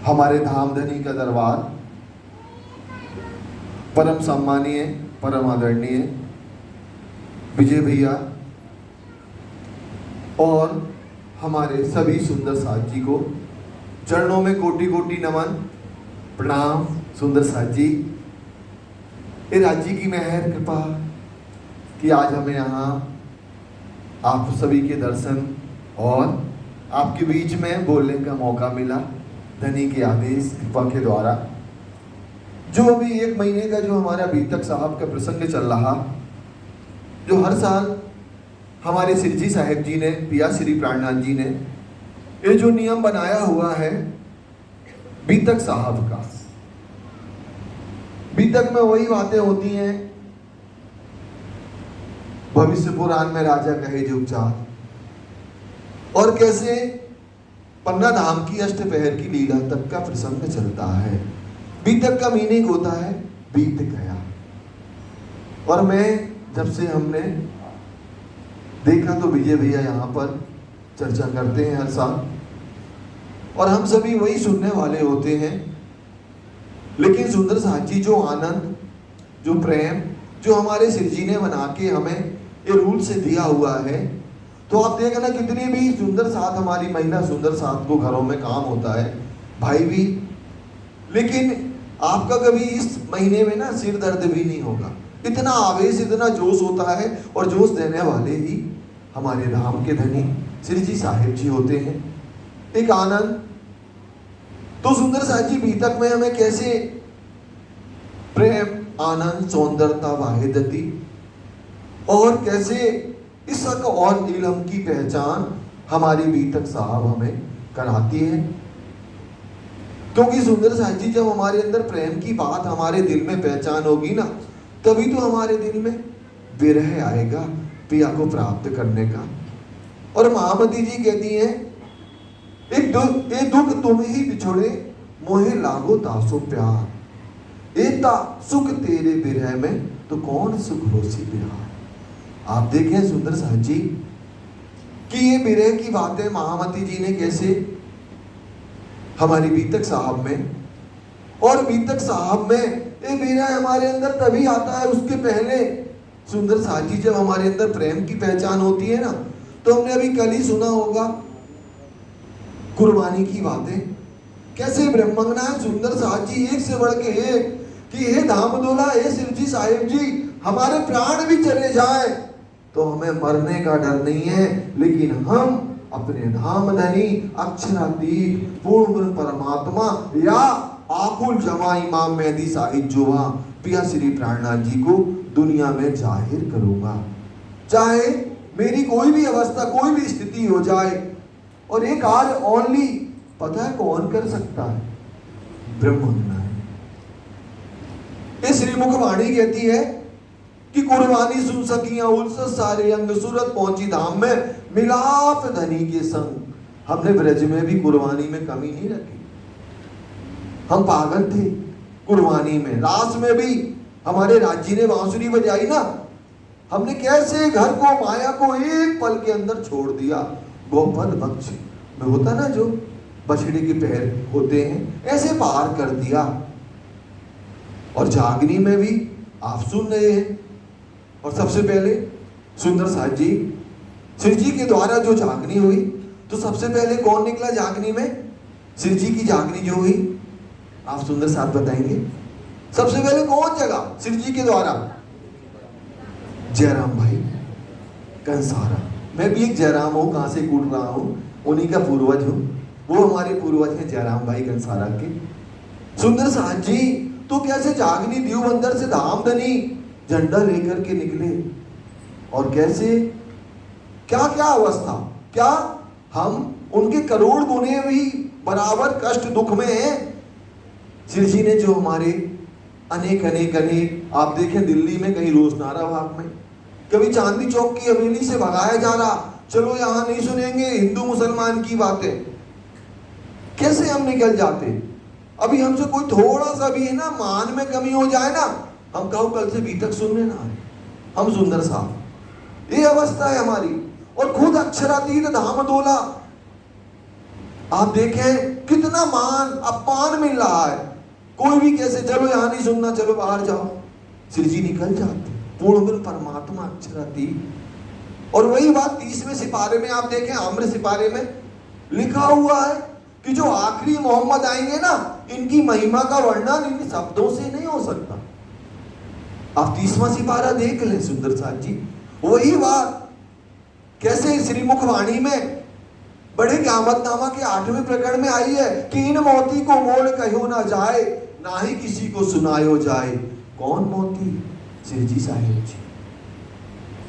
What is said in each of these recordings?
हमारे धामधनी का दरबार, परम सम्मानीय, परम आदरणीय विजय भैया और हमारे सभी सुंदर साथ जी को चरणों में कोटि कोटि नमन, प्रणाम। सुंदर साथ जी, ये राज्य की मेहर कृपा कि आज हमें यहाँ आप सभी के दर्शन और आपके बीच में बोलने का मौका मिला। धनी के आदेश कृपा के द्वारा जो अभी 1 महीने का जो हमारा बीतक साहब का प्रसंग चल रहा, जो हर साल हमारे सिरजी साहेब जी ने, पिया श्री प्राणनाथ जी ने ये जो नियम बनाया हुआ है बीतक साहब का, बीतक में वही बातें होती हैं, भविष्य पुराण में राजा कहे जो उपचार, और कैसे पन्ना धाम की अष्टपहर की लीला तक का प्रसंग चलता है। बीतक का मीनिंग होता है बीत गया। और मैं जब से हमने देखा तो विजय भैया यहाँ पर चर्चा करते हैं हर साल, और हम सभी वही सुनने वाले होते हैं। लेकिन सुंदर साथ जी जो आनंद, जो प्रेम, जो हमारे सिरजी ने बना के हमें ये रूल से दिया हुआ है, तो आप देखना कितनी भी सुंदर साथ हमारी महिला सुंदर साथ को घरों में काम होता है, भाई भी, लेकिन आपका कभी इस महीने में ना सिर दर्द भी नहीं होगा। इतना आवेश, इतना जोश होता है, और जोश देने वाले ही हमारे धाम के धनी सिरजी साहिब जी होते हैं। एक आनंद। तो सुंदर साथ जी बीतक में हमें कैसे प्रेम, आनंद, सौंदर्यता, वाहिदती और कैसे इसक और इलम की पहचान हमारी बीतक साहब हमें कराती है। क्योंकि सुंदर साथ जी जब हमारे अंदर प्रेम की बात हमारे दिल में पहचान होगी ना, तभी तो हमारे दिल में विरह आएगा पिया को प्राप्त करने का। और महामती जी कहती हैं, एक दुख तुम ही बिछोड़े मोहे लागो तासो प्यार, एता सुख तेरे विरह में तो कौन सुख होसी बिहार। आप देखें सुंदर साथ जी कि ये विरह की बातें महामती जी ने कैसे हमारी बीतक साहब में, और बीतक साहब में ये विरह हमारे अंदर तभी आता है, उसके पहले सुंदर साथ जी जब हमारे अंदर प्रेम की पहचान होती है ना, तो हमने अभी कल ही सुना होगा कुर्बानी की बातें, कैसे ब्रह्मंगना है सुंदर साथ जी एक से बढ़ के एक, कि हे धामदोला, हे सिरजी साहिब जी, हमारे प्राण भी चले जाए तो हमें मरने का डर नहीं है, लेकिन हम अपने धाम धनी अक्षरातीत पूर्ण परमात्मा या आकुल जमा इमाम मेहदी साहिब जुवा पिया श्री प्राणनाथ जी को दुनिया में जाहिर करूंगा, चाहे मेरी कोई भी अवस्था, कोई भी स्थिति हो जाए। और एक कार्य ओनली पता है कौन कर सकता है? ब्रह्मंगना है। ये श्रीमुख वाणी कहती है कि कुर्बानी सुन सकियां उल्स सारे अंग, सूरत पहुंची धाम में मिलाप धनी के संग। हमने ब्रज में भी कुर्बानी में कमी नहीं रखी, हम पागल थे कुर्बानी में। रास में भी हमारे राज्य ने बांसुरी बजाई ना, हमने कैसे घर को, माया को एक पल के अंदर छोड़ दिया। गोपद बक्ष में होता ना जो बछड़े के पैर होते हैं, ऐसे पार कर दिया। और जागनी में भी आप सुन रहे हैं, और सबसे पहले सुंदर साथ जी सिरजी के द्वारा जो जागनी हुई, तो सबसे पहले कौन निकला जागनी में? सिरजी की जागनी जो हुई, आप सुंदर साथ बताएंगे सबसे पहले कौन जगा सिरजी के द्वारा? जयराम भाई कंसारा। मैं भी एक जयराम हूँ, कहाँ से कूट रहा हूँ, उन्हीं का पूर्वज हूँ। वो हमारे पूर्वज हैं जयराम भाई कंसारा के। सुंदर साथ जी तो कैसे जागनी दीवबंदर से धामधनी झंडा लेकर के निकले, और कैसे क्या क्या अवस्था, क्या हम उनके करोड़ गुने भी बराबर कष्ट दुख में हैं। सिरजी ने जो हमारे अनेक अनेक अनेक, आप देखें दिल्ली में कहीं रोजनारा बाग में, कभी चांदनी चौक की हवेली से भगाया जा रहा, चलो यहाँ नहीं सुनेंगे हिंदू मुसलमान की बातें, कैसे हम निकल जाते। अभी हमसे कोई थोड़ा सा भी है ना मान में कमी हो जाए ना, हम कहो कल से बीतक सुनने ना आए, हम सुंदर साहब। ये अवस्था है हमारी। और खुद अक्षरातीत धामदोला आप देखें कितना मान अपमान मिल रहा है। कोई भी कैसे, चलो यहां नहीं सुनना, चलो बाहर जाओ, श्री जी निकल जाते। पूर्ण ब्रह्म परमात्मा अक्षरातीत। और वही बात 30वें सिपारे में आप देखें, आम्र सिपारे में लिखा हुआ है कि जो आखिरी मोहम्मद आएंगे ना, इनकी महिमा का वर्णन इन शब्दों से नहीं हो सकता। आप 30वां सिपारा देख लें सुंदर साथ जी, वही बात कैसे श्रीमुख वाणी में बड़े क़यामतनामा के 8वें प्रकरण में आई है कि इन मोती को मोल कहो ना जाए, ना ही किसी को सुनायो जाए। कौन मोती? श्री जी साहिब जी।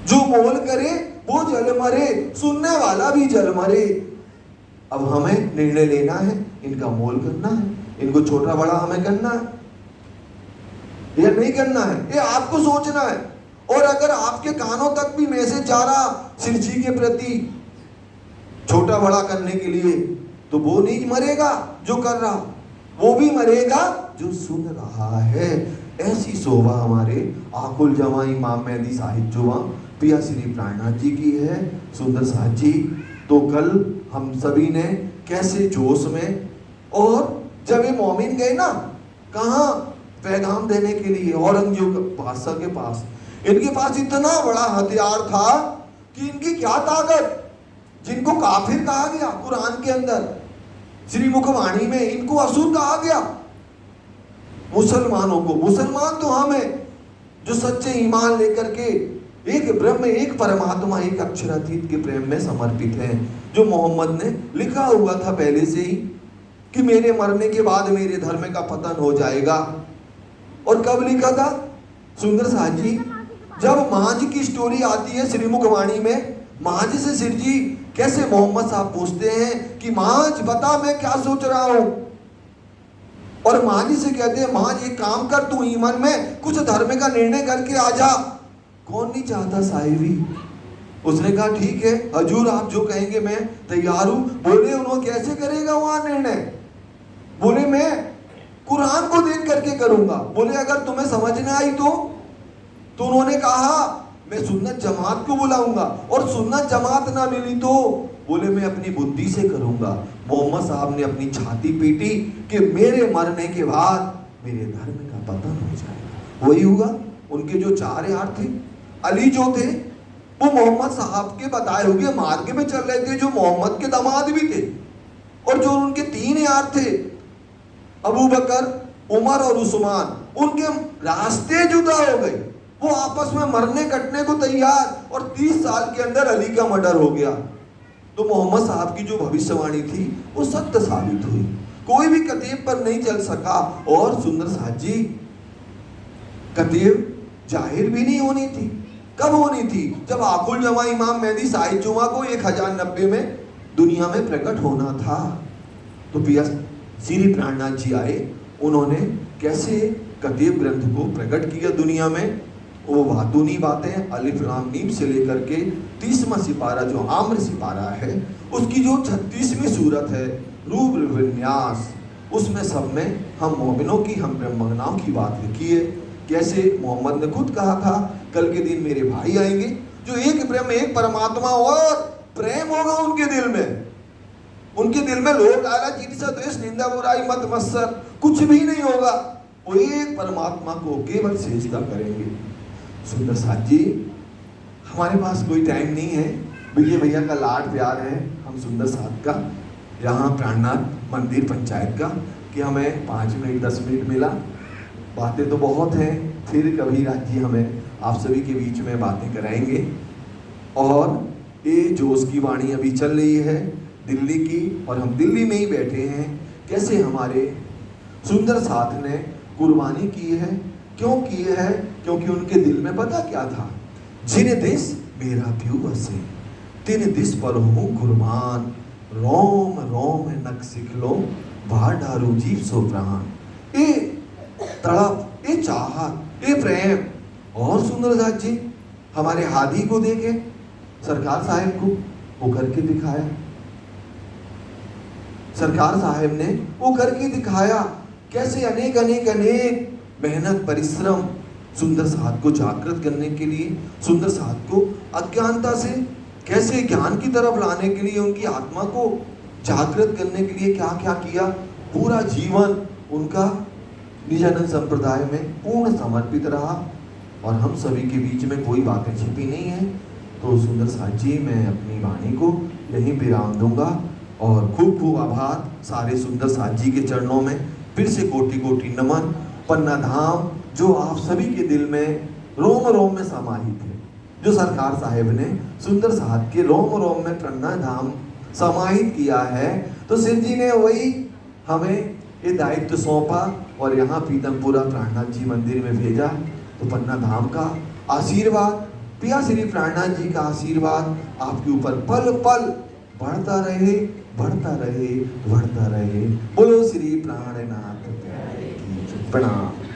जो मोल करे वो जल मरे, सुनने वाला भी जल मरे। अब हमें निर्णय लेना है, इनका मोल करना है, इनको छोटा बड़ा हमें करना है या नहीं करना है, ये आपको सोचना है। और अगर आपके कानों तक भी मैसेज जा रहा श्री जी के प्रति छोटा बड़ा करने के लिए, तो वो नहीं मरेगा जो कर रहा, वो भी मरेगा जो सुन रहा है। ऐसी शोभा हमारे आकुल जमा इमाम मेहदी साहिब जुमा पिया श्री प्राणनाथ जी की है। सुंदर साहब जी, तो कल हम सभी ने कैसे जोश में, और जब ये मोमिन गए ना कहाँ पैगाम देने के लिए औरंगजेब बादशाह के पास, इनके पास इतना बड़ा हथियार था कि इनकी क्या ताकत, जिनको काफिर कहा गया कुरान के अंदर श्रीमुख वाणी में, इनको असुर कहा गया। मुसलमानों को, मुसलमान तो हम हैं जो सच्चे ईमान लेकर के एक ब्रह्म, एक परमात्मा, एक अक्षरातीत के प्रेम में समर्पित हैं। जो मोहम्मद ने लिखा हुआ था पहले से ही कि मेरे मरने के बाद मेरे धर्म का पतन हो जाएगा। और कब लिखा था सुंदर साहब जी? जब महाज की स्टोरी आती है श्रीमुख वाणी में, महाज से सिर जी कैसे मोहम्मद साहब पूछते हैं कि महाज बता मैं क्या सोच रहा हूं, और महाजी से कहते हैं महाज एक काम कर, तू ईमान में कुछ धर्म का निर्णय करके आ जा। कौन नहीं चाहता साहिबी? उसने कहा ठीक है हजूर, आप जो कहेंगे मैं तैयार हूं। बोले उन्होंने कैसे करेगा वहां निर्णय? बोले मैं कुरान को देख करके करूंगा। बोले अगर तुम्हें समझ में आई तो उन्होंने कहा मैं सुन्नत जमात को बुलाऊंगा, और सुन्नत जमात ना मिली तो बोले मैं अपनी बुद्धि से करूंगा। मोहम्मद साहब ने अपनी छाती पीटी कि मेरे मरने के बाद मेरे धर्म का पतन हो जाएगा। वही हुआ। उनके जो 4 यार थे, अली जो थे वो मोहम्मद साहब के बताए हुए मार्ग में चल रहे थे, जो मोहम्मद के दामाद भी थे। और जो उनके 3 यार थे, अबू बकर, उमर और उस्मान, उनके रास्ते जुदा हो गए। वो आपस में मरने कटने को तैयार, और 30 साल के अंदर अली का मर्डर हो गया। तो मोहम्मद साहब की जो भविष्यवाणी थी वो सत्य साबित हुई। कोई भी कतीब पर नहीं चल सका। और सुंदर साहब जी, कतीब जाहिर भी नहीं होनी थी। कब होनी थी? जब आकुल जमा इमाम मेहदी साहिब जुमा को 1090 में दुनिया में प्रकट होना था। तो पिया श्री प्राणनाथ जी आए, उन्होंने कैसे कतीब ग्रंथ को प्रकट किया दुनिया में। वो बातूनी बातें अलिफ लाम मीम से लेकर के 30वां सिपारा जो आम्र सिपारा है, उसकी जो 36वीं सूरत है रूप विन्यास, उसमें सब में हम मोमिनों की, हम ब्रह्मज्ञानों की बात लिखी है। कैसे मोहम्मद ने खुद कहा था कल के दिन मेरे भाई आएंगे जो एक ब्रह्म, एक परमात्मा, और प्रेम होगा उनके दिल में। उनके दिल में लोग आला ईर्ष्या द्वेष निंदा बुराई मत मत्सर कुछ भी नहीं होगा। वो एक परमात्मा को केवल सजदा करेंगे। सुंदर साथ जी, हमारे पास कोई टाइम नहीं है, विजय भैया का लाड प्यार है हम सुंदर साथ का, यहाँ प्राणनाथ मंदिर पंचायत का, कि हमें 5 मिनट 10 मिनट मिला। बातें तो बहुत हैं, फिर कभी राज जी हमें आप सभी के बीच में बातें कराएंगे। और ये जोश की वाणी अभी चल रही है दिल्ली की, और हम दिल्ली में ही बैठे हैं। कैसे हमारे सुंदर साथ ने कुर्बानी की है, क्यों की है? क्योंकि उनके दिल में पता क्या था? जिन देश मेरा प्यू बसे तिन दिस पर हूँ कुर्बान, रोम रोम नक सिखलो बाहर डारू जीव सो प्राण। ये तड़प, ये चाहत, ये प्रेम। और सुंदर दास जी हमारे हादी को देखे, सरकार साहब को वो करके दिखाया। सरकार साहब ने वो करके दिखाया। कैसे अनेक अनेक अनेक मेहनत परिश्रम सुंदर साथ को जागृत करने के लिए, सुंदर साथ को अज्ञानता से कैसे ज्ञान की तरफ लाने के लिए उनकी आत्मा को जागृत करने के लिए क्या क्या किया, पूरा जीवन उनका निजानंद संप्रदाय में पूर्ण समर्पित रहा। और हम सभी के बीच में कोई बातें छिपी नहीं है। तो सुंदर साथ जी, मैं अपनी वाणी को यहीं विराम दूंगा और खूब खूब आभार सारे सुंदर साथ जी के चरणों में। फिर से कोटि कोटि नमन। पन्ना धाम जो आप सभी के दिल में रोम रोम में समाहित है, जो सरकार साहेब ने सुंदर साथ के रोम रोम में पन्ना धाम समाहित किया है, तो सिंह जी ने वही हमें ये दायित्व सौंपा और यहाँ पीतमपुरा प्राणनाथ जी मंदिर में भेजा। तो पन्ना धाम का आशीर्वाद, पिया श्री प्राणनाथ जी का आशीर्वाद आपके ऊपर पल पल बढ़ता रहे, बढ़ता रहे, बढ़ता रहे। बोलो श्री प्राणनाथ की प्रणाम।